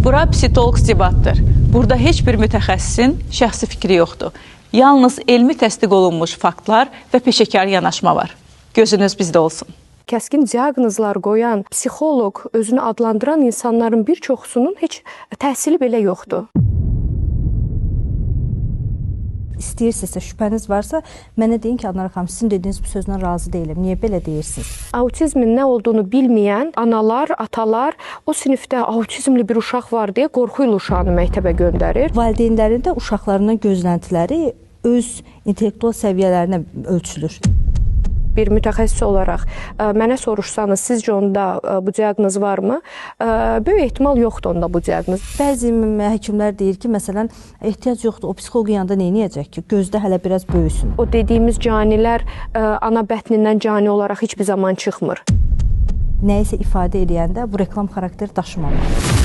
Bura Psitoloq debatdır. Burada heç bir mütəxəssisin şəxsi fikri yoxdur. Yalnız elmi təsdiq olunmuş faktlar və peşəkar yanaşma var. Gözünüz bizdə olsun. Kəskin diaqnozlar qoyan psixoloq, özünü adlandıran insanların bir çoxusunun heç təhsili belə yoxdur. İstəyirsinizsə, şübhəniz varsa, mənə deyin ki, Anara xanım, sizin dediyiniz bu sözlə razı deyiləm. Niyə belə deyirsiniz? Autizmin nə olduğunu bilməyən analar, atalar o sinifdə autizmli bir uşaq var deyə qorxu ilə uşağını məktəbə göndərir. Valideynlərin də uşaqlarının gözləntiləri öz intellektual səviyyələrinə ölçülür. Bir mütəxəssis olaraq mənə soruşsanız, sizcə onda bu diaqnoz varmı? Böyük ehtimal yoxdur onda bu diaqnoz. Bəzi həkimlər deyir ki, məsələn, ehtiyac yoxdur, o psixoloqun yanında neyniyəcək ki, gözdə hələ biraz böyüsün. O dediyimiz canilər ana bətnindən cani olaraq heç bir zaman çıxmır. Nəyisə ifadə edəndə bu reklam xarakteri daşımamalı.